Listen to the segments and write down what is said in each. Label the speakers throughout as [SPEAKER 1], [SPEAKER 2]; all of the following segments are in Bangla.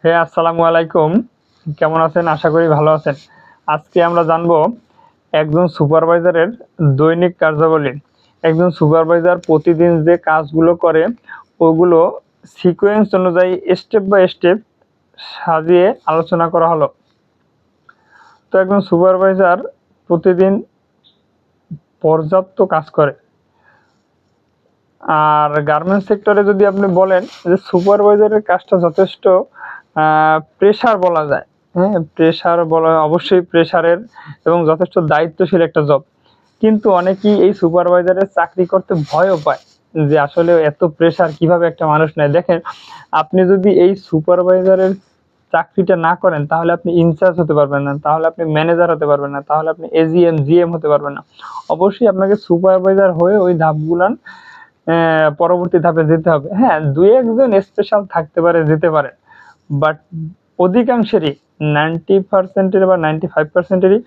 [SPEAKER 1] হ্যাঁ, আসসালামু আলাইকুম। কেমন আছেন? আশা করি ভালো আছেন। আজকে আমরা জানবো একজন সুপারভাইজারের দৈনিক কার্যাবলী। একজন সুপারভাইজার প্রতিদিন যে কাজগুলো করে ওগুলো সিকোয়েন্স অনুযায়ী স্টেপ বাই স্টেপ সাজিয়ে আলোচনা করা হলো। তো একজন সুপারভাইজার প্রতিদিন পর্যাপ্ত কাজ করে। আর গার্মেন্টস সেক্টরে যদি আপনি বলেন যে সুপারভাইজারের কাজটা যথেষ্ট প্রেশার বলা যায়। হ্যাঁ, প্রেশার বলা অবশ্যই প্রেশারের এবং যথেষ্ট দায়িত্বশীল একটা জব। কিন্তু অনেকেই এই সুপারভাইজারের চাকরি করতে ভয়ও পায় যে আসলে এত প্রেশার কিভাবে একটা মানুষ নেয়। দেখেন, আপনি যদি এই সুপারভাইজারের চাকরিটা না করেন তাহলে আপনি ইনচার্জ হতে পারবেন না, তাহলে আপনি ম্যানেজার হতে পারবেন না, তাহলে আপনি এজিএম জিএম হতে পারবেন না। অবশ্যই আপনাকে সুপারভাইজার হয়ে ওই ধাপগুলান পরবর্তী ধাপে যেতে হবে। হ্যাঁ, দুই একজন স্পেশাল থাকতে পারে, যেতে পারে, বাট অধিকাংশেরই 90% বা 95%-এরই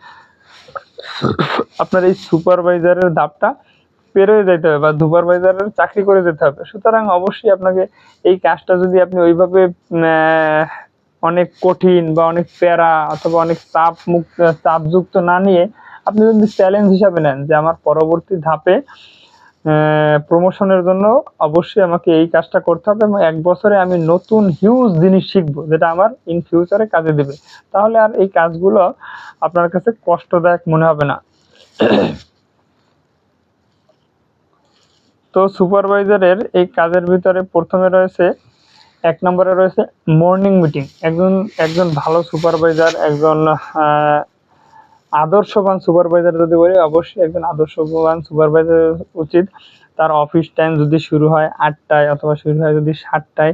[SPEAKER 1] আপনার এই সুপারভাইজারের ধাপটা পেরোয় যেতে হবে বা সুপারভাইজারের চাকরি করে যেতে হবে। সুতরাং অবশ্যই আপনাকে এই কাজটা যদি আপনি ওইভাবে অনেক কঠিন বা অনেক প্যারা অথবা অনেক চাপযুক্ত না নিয়ে আপনি যদি চ্যালেঞ্জ হিসাবে নেন যে আমার পরবর্তী ধাপে প্রমোশনের জন্য অবশ্যই আমাকে এই কাজটা করতে হবে এবং 1 বছরে আমি নতুন হিউজ জিনিস শিখবো যেটা আমার ইন ফিউচারে কাজে দেবে, তাহলে আর এই কাজগুলো আপনার কাছে কষ্টদায়ক মনে হবে না। তো সুপারভাইজারের এই কাজের ভিতরে প্রথমে রয়েছে 1 নম্বরে রয়েছে মর্নিং মিটিং। একজন ভালো সুপারভাইজার, একজন আদর্শবান সুপারভাইজার যদি বলি, অবশ্যই একজন আদর্শবান সুপারভাইজার উচিত তার অফিস টাইম যদি শুরু হয় 8টায় অথবা শুরু হয় যদি 7টায়,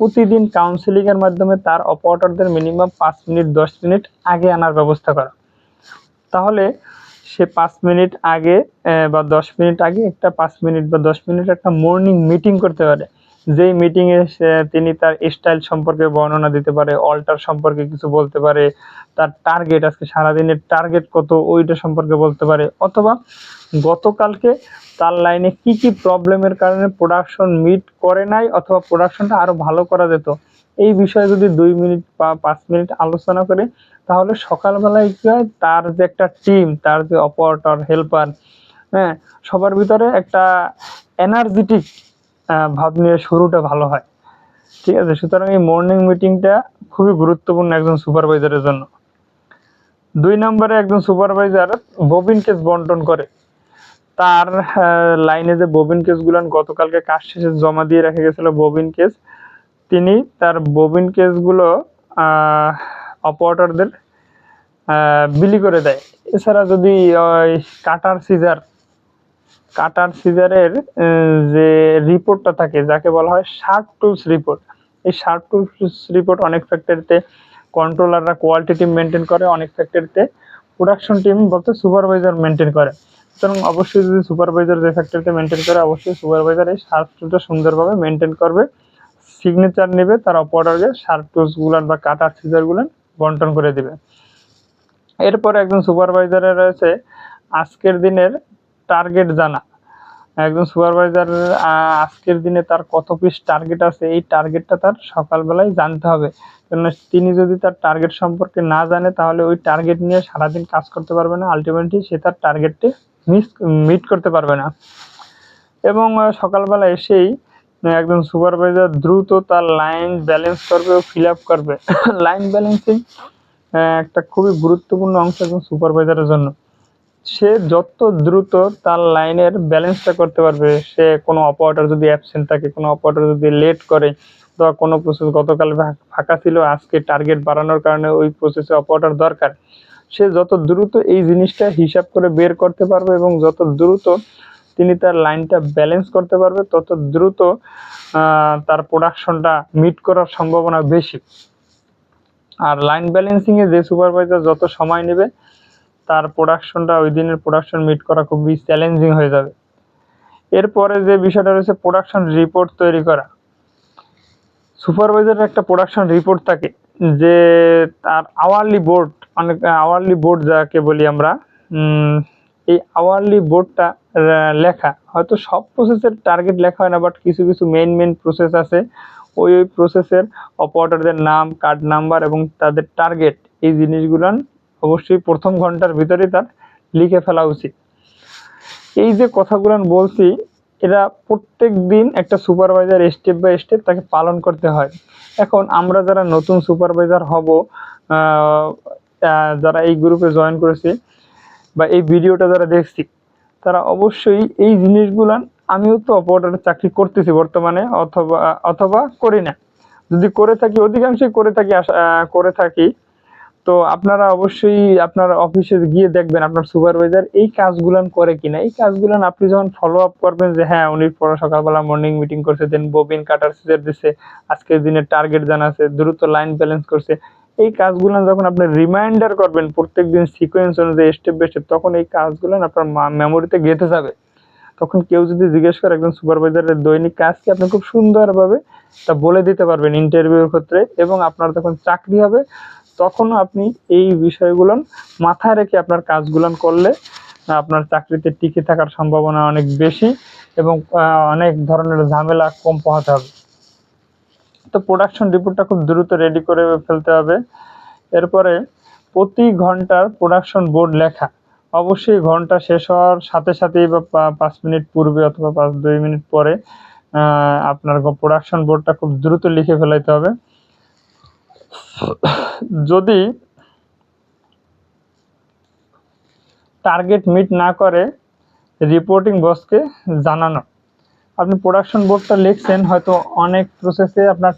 [SPEAKER 1] প্রতিদিন কাউন্সিলিংয়ের মাধ্যমে তার অপারেটরদের মিনিমাম 5 মিনিট 10 মিনিট আগে আনার ব্যবস্থা করা। তাহলে সে 5 মিনিট আগে বা 10 মিনিট আগে একটা 5 মিনিট বা 10 মিনিট একটা মর্নিং মিটিং করতে পারে। যেই মিটিংয়ে তিনি তার স্টাইল সম্পর্কে বর্ণনা দিতে পারে, অল্টার সম্পর্কে কিছু বলতে পারে, তার টার্গেট আজকে সারাদিনের টার্গেট কত ওইটা সম্পর্কে বলতে পারে, অথবা গতকালকে তার লাইনে কি কি প্রবলেমের কারণে প্রোডাকশন মিট করে নাই অথবা প্রোডাকশনটা আরও ভালো করা যেত, এই বিষয়ে যদি 2 মিনিট বা 5 মিনিট আলোচনা করে, তাহলে সকালবেলায় কি হয়, তার যে একটা টিম, তার যে অপারেটর হেল্পার, হ্যাঁ, সবার ভিতরে একটা এনার্জেটিক ভাব নিয়ে শুরুটা ভালো হয়। ঠিক আছে, সুতরাং এই মর্নিং মিটিংটা খুবই গুরুত্বপূর্ণ একজন সুপারভাইজারের জন্য। 2 নম্বরে একজন সুপারভাইজার ববিন কেস বন্টন করে। তার লাইনে যে ববিন কেসগুলো গতকালকে কাজ শেষে জমা দিয়ে রেখে গেছিল ববিন কেস, তিনি তার ববিন কেসগুলো অপারেটরদের বিলি করে দেয়। এছাড়া যদি ওই কাটার সিজারের যে রিপোর্টটা থাকে যাকে বলা হয় শার্প টুলস রিপোর্ট, এই শার্প টুলস রিপোর্ট অনেক ফ্যাক্টরিতে কন্ট্রোলাররা কোয়ালিটি টিম মেনটেন করে, অনেক ফ্যাক্টরিতে প্রোডাকশন টিম বলতে সুপারভাইজার মেনটেন করে। সুতরাং অবশ্যই যদি সুপারভাইজার যে ফ্যাক্টরিতে মেনটেন করে, অবশ্যই সুপারভাইজার এই শার্প টুলসটা সুন্দরভাবে মেনটেন করবে, সিগনেচার নেবে, তার অপারেটরকে শার্প টুলসগুলান বা কাটার সিজারগুলান বন্টন করে দেবে। এরপর একজন সুপারভাইজারের রয়েছে আজকের দিনের টার্গেট জানা। একজন সুপারভাইজার আজকের দিনে তার কত পিস টার্গেট আছে এই টার্গেটটা তার সকালবেলায় জানতে হবে, কেননা তিনি যদি তার টার্গেট সম্পর্কে না জানে তাহলে ওই টার্গেট নিয়ে সারাদিন কাজ করতে পারবে না, আলটিমেটলি সে তার টার্গেটটি মিট করতে পারবে না। এবং সকালবেলা এসেই একজন সুপারভাইজার দ্রুত তার লাইন ব্যালেন্স করবে ও ফিল আপ করবে। লাইন ব্যালেন্সিং একটা খুবই গুরুত্বপূর্ণ অংশ একজন সুপারভাইজারের জন্য। সে যত দ্রুত তার লাইনের ব্যালেন্সটা করতে পারবে, সে কোনো অপারেটর যদি অ্যাবসেন্ট থাকে, কোনো অপারেটর যদি লেট করে, বা কোনো প্রসেস গতকাল ফাঁকা ছিল আজকে টার্গেট বাড়ানোর কারণে ওই প্রসেসে অপারেটর দরকার, সে যত দ্রুত এই জিনিসটা হিসাব করে বের করতে পারবে এবং যত দ্রুত তিনি তার লাইনটা ব্যালেন্স করতে পারবে তত দ্রুত তার প্রোডাকশনটা মিট করার সম্ভাবনা বেশি। আর লাইন ব্যালেন্সিংয়ে যে সুপারভাইজার যত সময় নেবে তার প্রোডাকশনটা ওই দিনের প্রোডাকশন মিট করা খুবই চ্যালেঞ্জিং হয়ে যাবে। এরপরে যে বিষয়টা রয়েছে প্রোডাকশন রিপোর্ট তৈরি করা। সুপারভাইজারের একটা প্রোডাকশন রিপোর্ট থাকে যে তার আওয়ারলি বোর্ড, অনেক আওয়ারলি বোর্ড যাকে বলি আমরা, এই আওয়ারলি বোর্ডটা লেখা, হয়তো সব প্রসেসের টার্গেট লেখা হয় না, বাট কিছু কিছু মেইন প্রসেস আছে ওই প্রসেসের অপারেটরদের নাম, কার্ড নাম্বার এবং তাদের টার্গেট, এই জিনিসগুলান অবশ্যই প্রথম ঘন্টার ভিতরেই তার লিখে ফেলা উচিত। এই যে কথাগুলো বলছি, এরা প্রত্যেক দিন একটা সুপারভাইজার স্টেপ বাই স্টেপ তাকে পালন করতে হয়। এখন আমরা যারা নতুন সুপারভাইজার হব, যারা এই গ্রুপে জয়েন করেছি বা এই ভিডিওটা যারা দেখছি, তারা অবশ্যই এই জিনিসগুলান, আমিও তো অপারেটরের চাকরি করতেছি বর্তমানে, অথবা করি না, যদি করে থাকি অধিকাংশই করে থাকি, তো আপনারা অবশ্যই আপনার অফিসে গিয়ে দেখবেন আপনার সুপারভাইজার এই কাজগুলান করে কিনা। এই কাজগুলান আপনি যখন ফলো আপ করবেন যে হ্যাঁ উনি সকালবেলা মর্নিং মিটিং করছে, দেন ববিন কাটার সিজার দিচ্ছে, আজকের দিনের টার্গেট জানাচ্ছে, দ্রুত লাইন ব্যালেন্স করছে, এই কাজগুলান যখন আপনি রিমাইন্ডার করবেন প্রত্যেক দিন সিকোয়েন্স অনুযায়ী স্টেপ বাই স্টেপ, তখন এই কাজগুলান আপনার মেমোরিতে গেঁথে যাবে। তখন কেউ যদি জিজ্ঞেস করে একজন সুপারভাইজারের দৈনিক কাজ কি, আপনি খুব সুন্দরভাবে তা বলে দিতে পারবেন ইন্টারভিউর ক্ষেত্রে, এবং আপনার যখন চাকরি হবে তখনও আপনি এই বিষয়গুলো মাথায় রেখে আপনার কাজগুলো করলে আপনার চাকরিতে টিকে থাকার সম্ভাবনা অনেক বেশি এবং অনেক ধরনের ঝামেলা কম পোহাতে হবে। তো প্রোডাকশন রিপোর্টটা খুব দ্রুত রেডি করে ফেলতে হবে। এরপরে প্রতি ঘন্টার প্রোডাকশন বোর্ড লেখা, অবশ্যই ঘন্টা শেষ হওয়ার সাথে সাথেই বা 5 মিনিট পূর্বে অথবা 2 মিনিট পরে আপনার প্রোডাকশন বোর্ডটা খুব দ্রুত লিখে ফেলাইতে হবে। যদি টার্গেট মিট না করে রিপোর্টিং বসকে জানানো। আপনি প্রোডাকশন বোর্ডটা লিখছেন, হয়তো অনেক প্রসেসে আপনার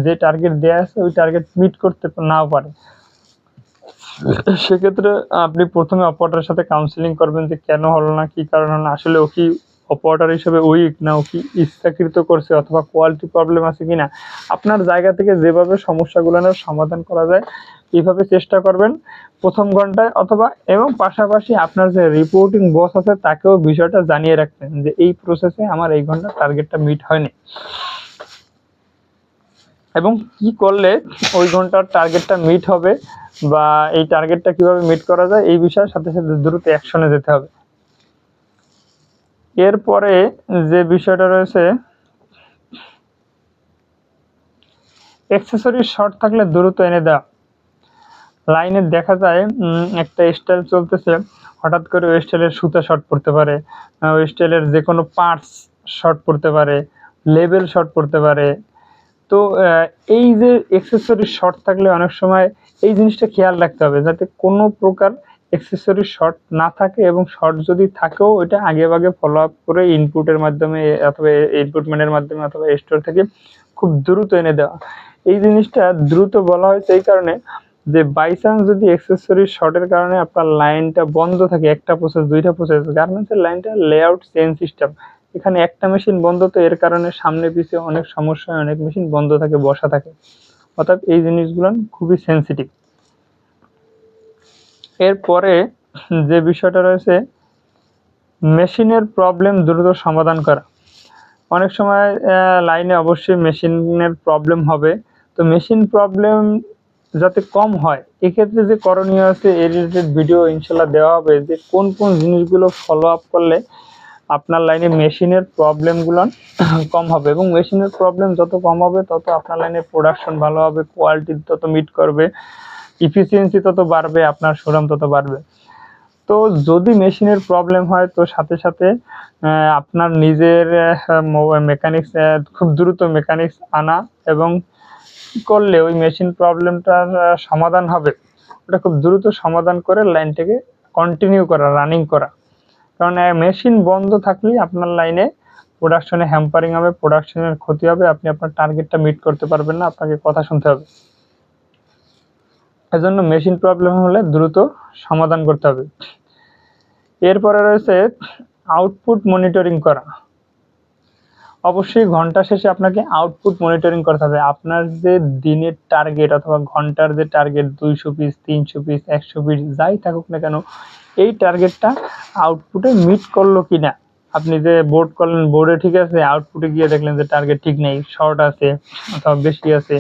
[SPEAKER 1] যে টার্গেট দেওয়া আছে ওই টার্গেট মিট করতে নাও পারে, সেক্ষেত্রে আপনি প্রথমে অপারেটরের সাথে কাউন্সিলিং করবেন যে কেন হলো না, কি কারণ হলো না, আসলে ও কি অপারেটর হিসেবে উইক, না ও কি ইচ্ছাকৃত করছে, অথবা কোয়ালিটি প্রবলেম আছে কিনা। আপনার জায়গা থেকে যেভাবে সমস্যাগুলোর সমাধান করা যায় এইভাবে চেষ্টা করবেন প্রথম ঘন্টায়, অথবা এবং পাশাপাশি আপনার যে রিপোর্টিং বস আছে তাকেও বিষয়টা জানিয়ে রাখবেন যে এই প্রসেসে আমার এই ঘন্টার টার্গেটটা মিট হয়নি, এবং কি করলে ওই ঘন্টার টার্গেটটা মিট হবে বা এই টার্গেটটা কিভাবে মিট করা যায় এই বিষয়ের সাথে সাথে দ্রুত অ্যাকশনে যেতে হবে। এরপরে যে বিষয়টা রয়েছে, অ্যাকসেসরি শর্ট থাকলে দ্রুত এনে দেওয়া। লাইনে দেখা যায় একটা স্টাইল চলতেছে, হঠাৎ করে ওই স্টাইলের সুতা শর্ট পড়তে পারে, ওই স্টাইলের যে কোনো পার্টস শর্ট পড়তে পারে, লেবেল শর্ট পড়তে পারে। তো এই যে অ্যাকসেসরি শর্ট থাকলে অনেক সময় এই জিনিসটা খেয়াল রাখতে হবে যাতে কোনো প্রকার অ্যাকসেসরি শর্ট না থাকে, এবং শর্ট যদি থাকেও ওইটা আগে ফলো আপ করে ইনপুটের মাধ্যমে অথবা ইনপুট ম্যানের মাধ্যমে অথবা স্টোর থেকে খুব দ্রুত এনে দেওয়া। এই জিনিসটা দ্রুত বলা হয়েছে এই কারণে যে বাই চান্স যদি অ্যাকসেসরি শর্টের কারণে আপনার লাইনটা বন্ধ থাকে, একটা প্রসেস দুইটা প্রসেস, গার্মেন্টসের লাইনটা লেআউট চেইন সিস্টেম, এখানে একটা মেশিন বন্ধ, তো এর কারণে সামনে পিছিয়ে অনেক সমস্যা হয়, অনেক মেশিন বন্ধ থাকে, বসা থাকে, অর্থাৎ এই জিনিসগুলো খুবই সেন্সিটিভ। এরপরে যে বিষয়টা রয়েছে, মেশিনের প্রবলেম দ্রুত সমাধান করা। অনেক সময় লাইনে অবশ্যই মেশিনের প্রবলেম হবে, তো মেশিন প্রবলেম যাতে কম হয় এক্ষেত্রে যে করণীয় আছে এর রিলেটেড ভিডিও ইনশাল্লাহ দেওয়া হবে, যে কোন কোন জিনিসগুলো ফলো আপ করলে আপনার লাইনে মেশিনের প্রবলেমগুলো কম হবে, এবং মেশিনের প্রবলেম যত কম হবে তত আপনার লাইনের প্রোডাকশন ভালো হবে, কোয়ালিটি তত মিট করবে, ইফিসিয়েন্সি তত বাড়বে, আপনার সুনাম তত বাড়বে। তো যদি মেশিনের প্রবলেম হয় তো সাথে সাথে আপনার নিজের মেকানিক্স, খুব দ্রুত মেকানিক্স আনা, এবং করলে ওই মেশিন প্রবলেমটার সমাধান হবে ওটা খুব দ্রুত সমাধান করে লাইনটাকে কন্টিনিউ করা, রানিং করা। কারণ মেশিন বন্ধ থাকলেই আপনার লাইনে প্রোডাকশনে হ্যাম্পারিং হবে, প্রোডাকশনের ক্ষতি হবে, আপনি আপনার টার্গেটটা মিট করতে পারবেন না, আপনাকে কথা শুনতে হবে। এজন্য মেশিন প্রবলেম হলে দ্রুত সমাধান করতে হবে। এরপরে রয়েছে আউটপুট মনিটরিং করা। অবশ্যই ঘন্টা শেষে আপনাকে আউটপুট মনিটরিং করতে হবে। আপনার যে দিনের টার্গেট অথবা ঘন্টার যে টার্গেট 200 পিস, 300 পিস, 100 পিস যাই থাকুক না কেন, এই টার্গেটটা আউটপুটে মিট করলো কিনা। আপনি যে বোর্ড করলেন, বোর্ডে ঠিক আছে, আউটপুটে গিয়ে দেখলেন যে টার্গেট ঠিক নেই, শর্ট আছে অথবা বেশি আছে,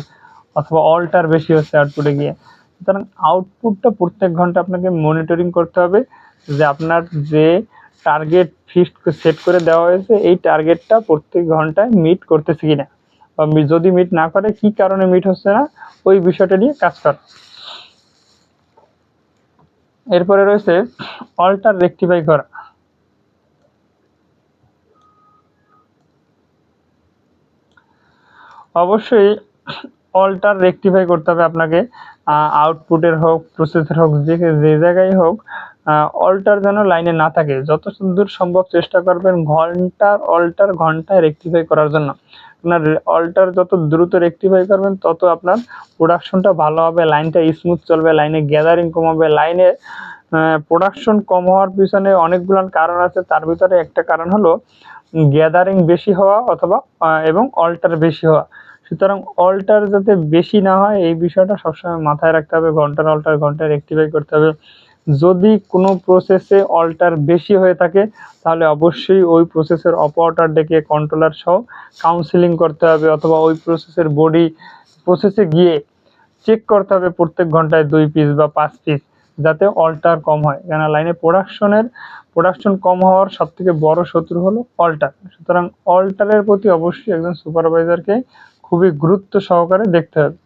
[SPEAKER 1] অথবা অল্টার বেশি হচ্ছে আউটপুটে গিয়ে। সুতরাং আউটপুটটা প্রত্যেক ঘন্টা আপনাকে মনিটরিং করতে হবে যে আপনার যে টার্গেট ফিক্সড সেট করে দেওয়া হয়েছে এই টার্গেটটা প্রত্যেক ঘন্টায় মিট করতেছে কিনা। বা যদি মিট না করে কি কারণে মিট হচ্ছে না ওই বিষয়টা নিয়ে কাজ করা। এরপরে রয়েছে অল্টার রেকটিফাই করা। অবশ্যই অল্টার রেকটিফাই করতে হবে আপনাকে, আউটপুটের হোক প্রসেসের হোক যে জায়গায় হোক অল্টার যেন লাইনে না থাকে। যত দূর সম্ভব চেষ্টা করবেন ঘন্টায় রেকটিফাই করার জন্য। আপনার অল্টার যত দ্রুত রেকটিফাই করবেন তত আপনার প্রোডাকশনটা ভালো হবে, লাইনটা স্মুথ চলবে, লাইনে গ্যাদারিং কম হবে। লাইনে প্রোডাকশন কম হওয়ার পিছনে অনেকগুলো কারণ আছে, তার ভিতরে একটা কারণ হলো গ্যাদারিং বেশি হওয়া অথবা এবং অল্টার বেশি হওয়া। সুতরাং অল্টার যাতে বেশি না হয় এই বিষয়টা সবসময় মাথায় রাখতে হবে। ঘন্টায় রেকটিফাই করতে হবে। যদি কোনো প্রসেসে অল্টার বেশি হয়ে থাকে তাহলে অবশ্যই ওই প্রসেসের অপারেটর ডেকে কন্ট্রোলার সহ কাউন্সিলিং করতে হবে, অথবা ওই প্রসেসের বডি প্রসেসে গিয়ে চেক করতে হবে প্রত্যেক ঘন্টায় 2 পিস বা 5 পিস, যাতে অল্টার কম হয়। কেন লাইনে প্রোডাকশন কম হওয়ার সব থেকে বড় শত্রু হলো অল্টার। সুতরাং অল্টারের প্রতি অবশ্যই একজন সুপারভাইজারকে খুবই গুরুত্ব সহকারে দেখতে হবে।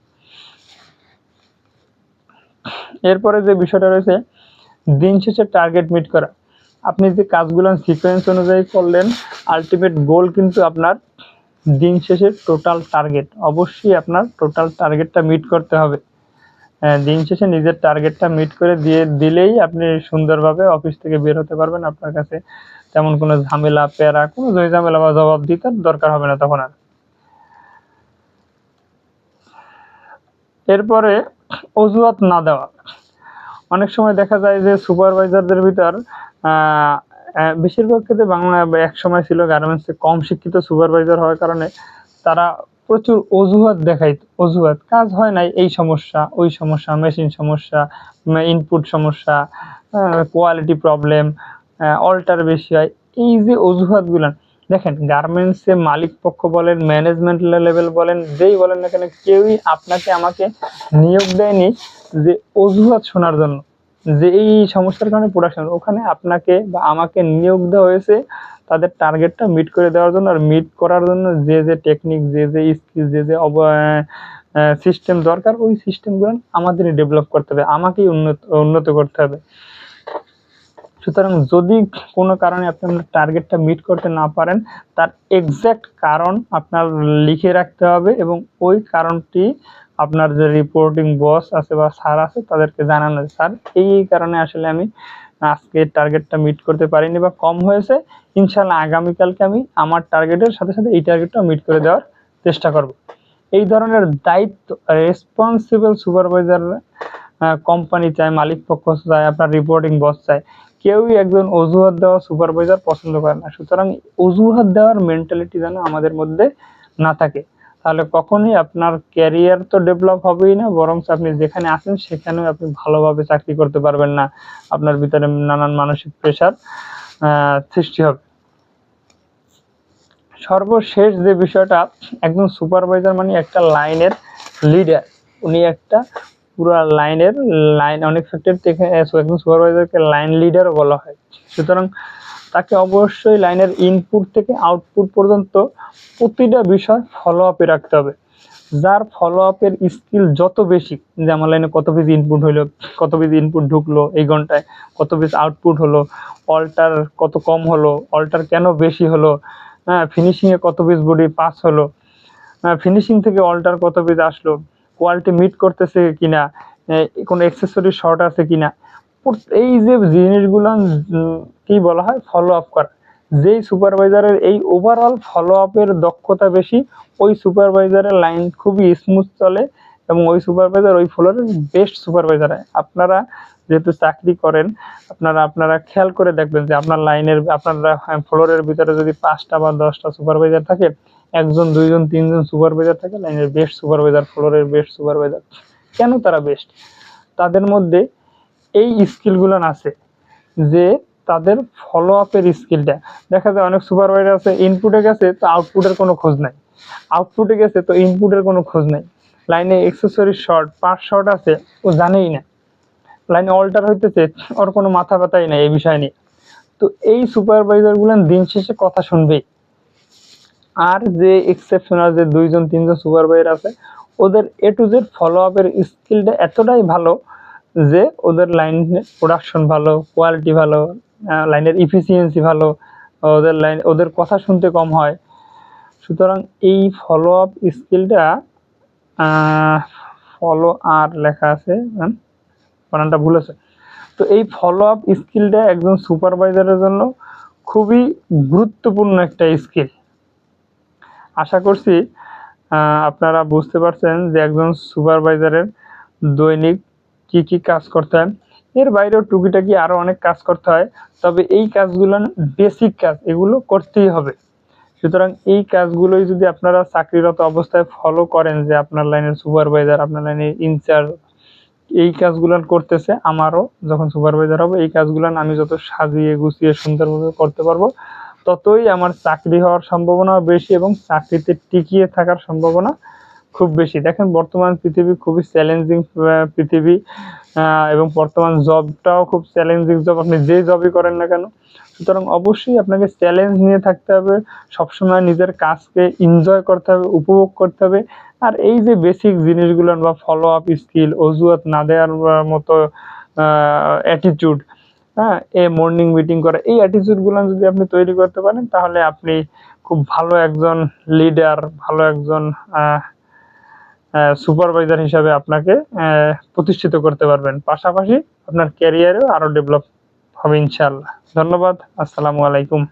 [SPEAKER 1] এরপরে যে বিষয়টা রয়েছে দিন শেষে টার্গেট মিট করা। আপনি যে কাজগুলো সিকোয়েন্স অনুযায়ী করলেন, আলটিমেট গোল কিন্তু আপনার দিন শেষে টোটাল টার্গেট। অবশ্যই আপনার টোটাল টার্গেটটা মিট করতে হবে। দিন শেষে নিজের টার্গেটটা মিট করে দিলেই আপনি সুন্দরভাবে অফিস থেকে বের হতে পারবেন। আপনার কাছে তেমন কোনো ঝামেলা প্যারা কোনো ঝামেলা বা জবাব দিতে দরকার হবে না তখন আর। এরপরে অজুহাত না দেওয়া। অনেক সময় দেখা যায় যে সুপারভাইজারদের ভিতর বেশিরভাগ ক্ষেত্রে এক সময় ছিল গার্মেন্টসে কম শিক্ষিত সুপারভাইজার হওয়ার কারণে তারা প্রচুর অজুহাত দেখাইত। অজুহাত, কাজ হয় নাই, এই সমস্যা ওই সমস্যা, মেশিন সমস্যা, ইনপুট সমস্যা, কোয়ালিটি প্রবলেম, অল্টার বেশি হয়। এই যে অজুহাতগুলো দেখেন, গার্মেন্টসে মালিক পক্ষ বলেন, ম্যানেজমেন্ট লেভেল বলেন, যেই বলেন না কেন, কেউই আপনাকে আমাকে নিয়োগ দেয়নি যে অজুহাত শোনার জন্য যে এই সমস্যার কারণে প্রোডাকশন। ওখানে আপনাকে বা আমাকে নিয়োগ দেওয়া হয়েছে তাদের টার্গেটটা মিট করে দেওয়ার জন্য। আর মিট করার জন্য যে টেকনিক, যে স্কিল, যে সিস্টেম দরকার, ওই সিস্টেমগুলো আমাদেরই ডেভেলপ করতে হবে, আমাকেই উন্নত করতে হবে। সুতরাং যদি কোনো কারণে আপনি আপনার টার্গেটটা মিট করতে না পারেন, তার এক্স্যাক্ট কারণ আপনার লিখে রাখতে হবে এবং ওই কারণটি আপনার যে রিপোর্টিং বস আছে বা স্যার আছে তাদেরকে জানানো, স্যার এই কারণে আসলে আমি আজকে টার্গেটটা মিট করতে পারিনি বা কম হয়েছে, ইনশাল্লাহ আগামীকালকে আমি আমার টার্গেটের সাথে সাথে এই টার্গেটটা মিট করে দেওয়ার চেষ্টা করব। এই ধরনের দায়িত্ব রেসপন্সিবল সুপারভাইজার কোম্পানি চায়, মালিক পক্ষ চায়, আপনার রিপোর্টিং বস চায়। কেউই একজন অজুহাত দেওয়া সুপারভাইজার পছন্দ করে না। সুতরাং অজুহাত দেওয়ার মেন্টালিটি যেন আমাদের মধ্যে না থাকে, তাহলে কখনোই আপনার ক্যারিয়ার তো ডেভেলপ হবেই না, বরং আপনি যেখানে আছেন সেখানেও আপনি ভালোভাবে চাকরি করতে পারবেন না। আপনার ভিতরে নানান মানসিক প্রেশার সৃষ্টি হবে। সর্বশেষ যে বিষয়টা, একজন সুপারভাইজার মানে একটা লাইনের লিডার। উনি একটা পুরো লাইন অনেক ফ্যাক্টরিতে একজন সুপারভাইজারকে লাইন লিডারও বলা হয়। সুতরাং তাকে অবশ্যই লাইনের ইনপুট থেকে আউটপুট পর্যন্ত প্রতিটা বিষয় ফলো আপে রাখতে হবে। যার ফলো আপের স্কিল যত বেশি, যে আমার লাইনে কত পিস ইনপুট হইলো, কত পিস ইনপুট ঢুকলো এই ঘন্টায়, কত পিস আউটপুট হলো, অল্টার কত কম হলো, অল্টার কেন বেশি হলো, ফিনিশিংয়ে কত পিস বডি পাস হলো, ফিনিশিং থেকে অল্টার কত পিস আসলো, কোয়ালিটি মিট করতেছে কিনা, কোনো অ্যাক্সেসরি শর্ট আছে কিনা, এই যে জিনিসগুলো কি বলা হয় ফলো আপ করা। যেই সুপারভাইজারের এই ওভারঅল ফলো আপের দক্ষতা বেশি, ওই সুপারভাইজারের লাইন খুবই স্মুথ চলে এবং ওই সুপারভাইজার ওই ফ্লোরের বেস্ট সুপারভাইজার হয়। আপনারা যেহেতু চাকরি করেন, আপনারা খেয়াল করে দেখবেন যে আপনার লাইনের আপনারা ফ্লোরের ভিতরে যদি 5টা বা 10টা সুপারভাইজার থাকে, 1জন 2জন 3জন সুপারভাইজার থাকে, লাইনের বেস্ট সুপারভাইজার, ফ্লোরের বেস্ট সুপারভাইজার। কেন তারা বেস্ট? তাদের মধ্যে এই স্কিলগুলো আছে যে তাদের ফলো আপের স্কিলটা। দেখা যায় অনেক সুপারভাইজার আছে ইনপুটে গেছে তো আউটপুটের কোনো খোঁজ নাই, আউটপুটে গেছে তো ইনপুটের কোনো খোঁজ নাই, লাইনে অ্যাক্সেসরি শর্ট, পার্ট শর্ট আছে ও জানেই না, লাইনে অল্টার হইতেছে ওর কোনো মাথা ব্যথাই নাই এই বিষয় নিয়ে। তো এই সুপারভাইজারগুলো দিন শেষে কথা শুনবেই। আর যে এক্সেপশনাল যে 2-3 জন সুপারভাইজার আছে, ওদের A to Z ফলো আপের স্কিলটা এতটাই ভালো যে ওদের লাইনে প্রোডাকশন ভালো, কোয়ালিটি ভালো, লাইনের ইফিসিয়েন্সি ভালো, ওদের কথা শুনতে কম হয়। সুতরাং এই ফলো আপ স্কিলটা ফলো আর লেখা আছে, বানানটা ভুল আছে। তো এই ফলো আপ স্কিলটা একজন সুপারভাইজারের জন্য খুবই গুরুত্বপূর্ণ একটা স্কিল। আশা করছি আপনারা বুঝতে পারছেন যে একজন সুপারভাইজারের দৈনিক কি কি কাজ করতে হয়। এর বাইরেও টুকিটাকি আরও অনেক কাজ করতে হয়, তবে এই কাজগুলো বেসিক কাজ, এগুলো করতেই হবে। সুতরাং এই কাজগুলোই যদি আপনারা চাকরিরত অবস্থায় ফলো করেন, যে আপনার লাইনের সুপারভাইজার, আপনার লাইনের ইনচার্জ এই কাজগুলো করতেছে, আমারও যখন সুপারভাইজার হবে এই কাজগুলো আমি যত সাজিয়ে গুছিয়ে সুন্দরভাবে করতে পারবো, ততই আমার চাকরি হওয়ার সম্ভাবনা বেশি এবং চাকরিতে টিকিয়ে থাকার সম্ভাবনা খুব বেশি। দেখেন বর্তমান পৃথিবী খুবই চ্যালেঞ্জিং পৃথিবী, এবং বর্তমান জবটাও খুব চ্যালেঞ্জিং জব, আপনি যে জবই করেন না কেন। সুতরাং অবশ্যই আপনাকে চ্যালেঞ্জ নিয়ে থাকতে হবে, সবসময় নিজের কাজকে এনজয় করতে হবে, উপভোগ করতে হবে। আর এই যে বেসিক জিনিসগুলো বা ফলো আপ স্কিল, অজুহাত না দেওয়ার মতো অ্যাটিটিউড, মর্নিং মিটিং করা, এই অ্যাটিটিউডগুলো যদি আপনি তৈরি করতে পারেন, তাহলে আপনি খুব ভালো একজন লিডার, ভালো একজন সুপারভাইজার হিসাবে আপনাকে প্রতিষ্ঠিত করতে পারবেন। পাশাপাশি আপনার ক্যারিয়ারেও আরও ডেভেলপ হবে ইনশাআল্লাহ। ধন্যবাদ। আসসালামু আলাইকুম।